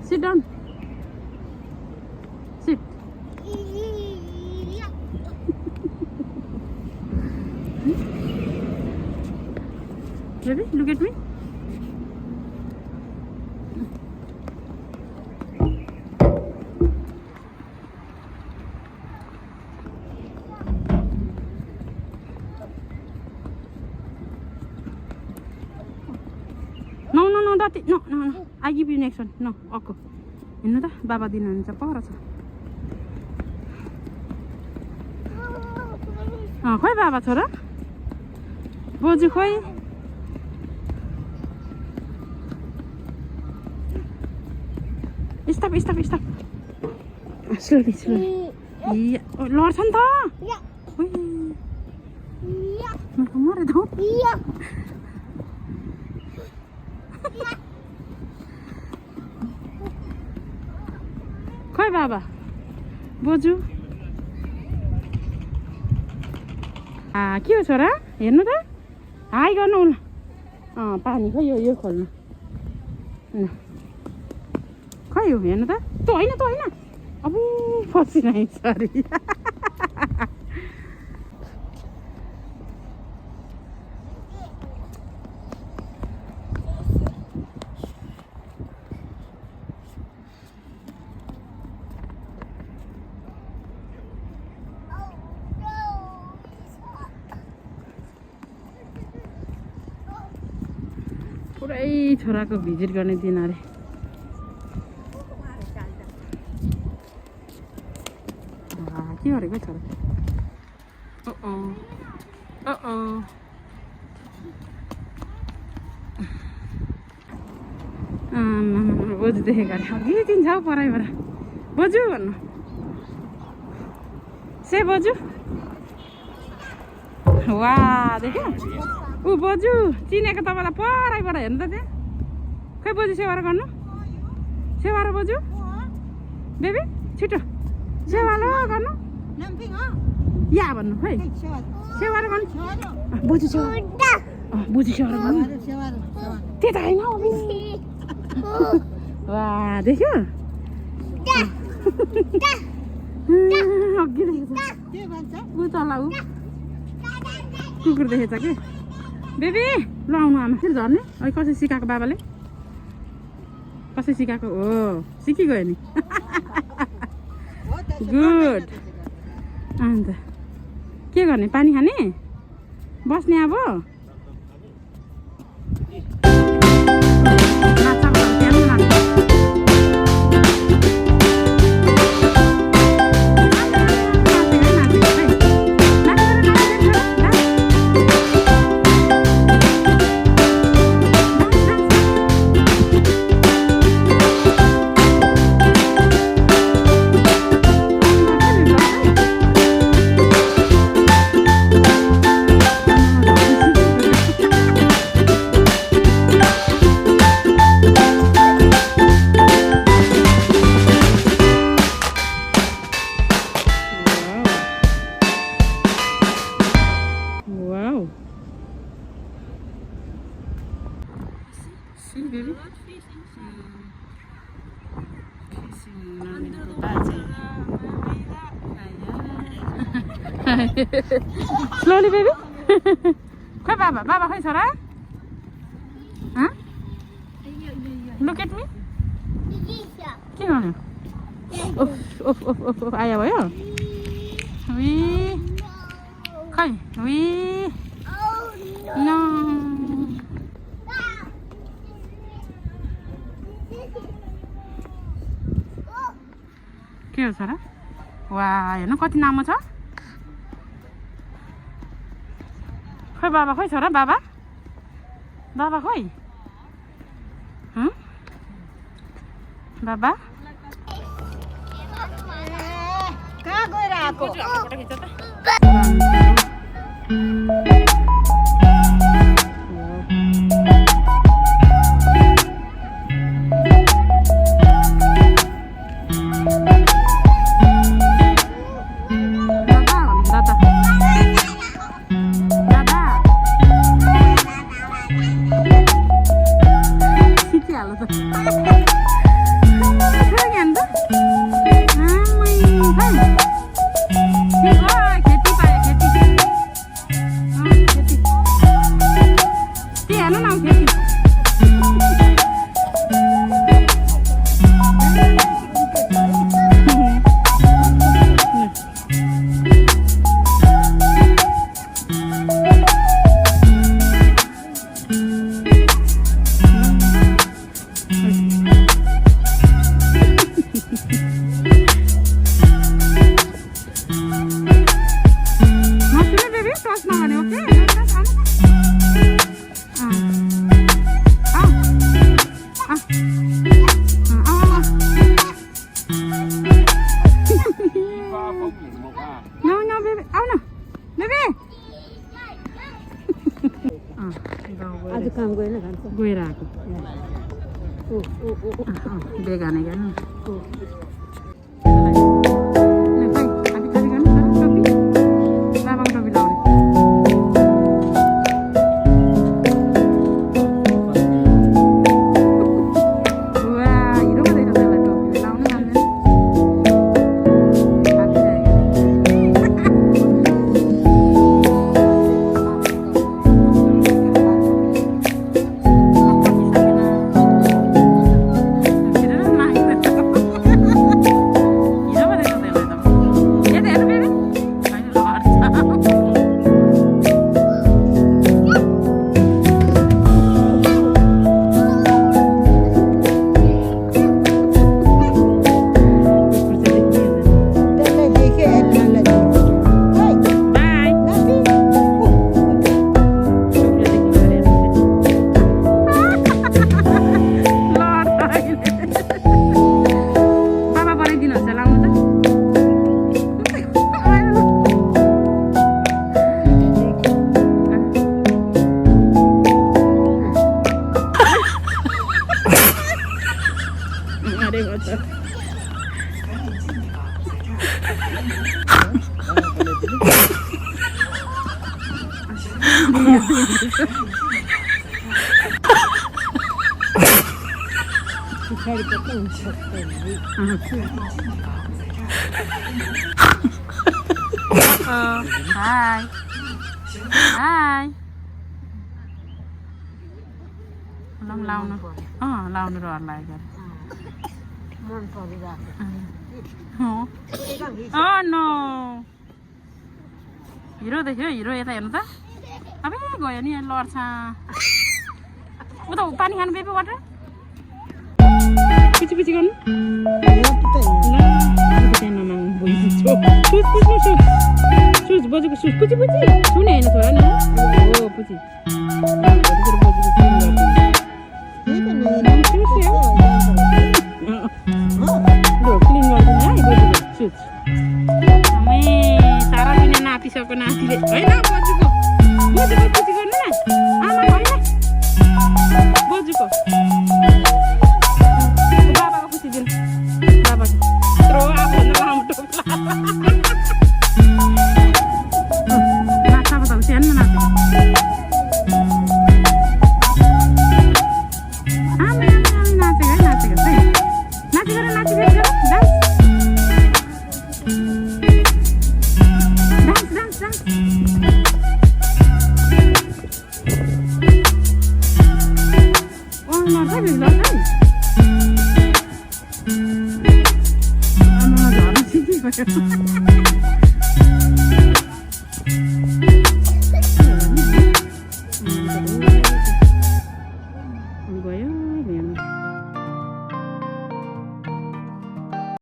Sit down. Sit. Baby, look at me. No, that no. I give you next one. No, okay. हेर्नु त बाबा दिनुहुन्छ पर छ खोइ बाबा छोरा बोजू खोइ स्टप स्लोली लड्छ नि त मरे त खोइ बाबा बोजू के हो छोरा हेर्नु त हाई गर्नु पानी खोइ यो खोल्नु खै हो हेर्नु त होइन अब फसिनै सरी पुरै छोराको भिजिट गर्ने दिन अरे के गरेको छोरा बोजू देखेको अरे के दिन्छ हौ पराइबाट बोजू भन्नु से बोजू वा देख्यो ऊ बोजू चिनेको तपाईँलाई पराइबाट हेर्नु त त्यहाँ खै बोजू सेवार गर्नु सेवार बोजू बेबी छिटो सेवालो गर्नु या भन्नु खै सेवार गर्नु बोजू सेवा बोजू सेवार गर्नु त्यो त होइन वा देख्यो अघि देखेछ ऊ तल ऊ कुकुर देखेछ कि बेबी ल आउनु आमा फेरि झर्ने अहिले कसरी सिकाएको बाबाले कसरी सिकाएको हो सिकिगयो नि गुड अन्त के गर्ने पानी खाने बस्ने अब baby. Slowly, baby. Khoi Baba, Baba khoi chora. Huh? Look at me. के गर्नु ओफ आयो भयो वी खै वी नो के हो छोरा वा हेर्नु कति नामो छ खै बाबा खै छोरा बाबा बाबा खै बाबा कहाँ गएर आको फोटो खिच्छ त आज काम गएन गएर आएको बेगाने गर्नु लामाको टोपी लाउने Hai. Hai. Long launu. Launu rồi lại rồi. Oh no. Hero देख्यो हिरो यता हेर्नु त अबे गयो नि लड्छ उता पानी खानु बेबी वाटर पिछि पिछि गर्नु सुज बजेको सुज पुछि पुछि सुने हैन छोरा नि हो पुछि नातिसको नातिले होइन बजुको बजुको पुछि गर्नु न आमा होइन बजुको बाबाको पुछि दिनु बाबाको त्रो आफू लामो टोपला नाच्छ बताउ सानो नाच्छ आमा नाचेको है नाचेको है नाचेको डान्स Oh,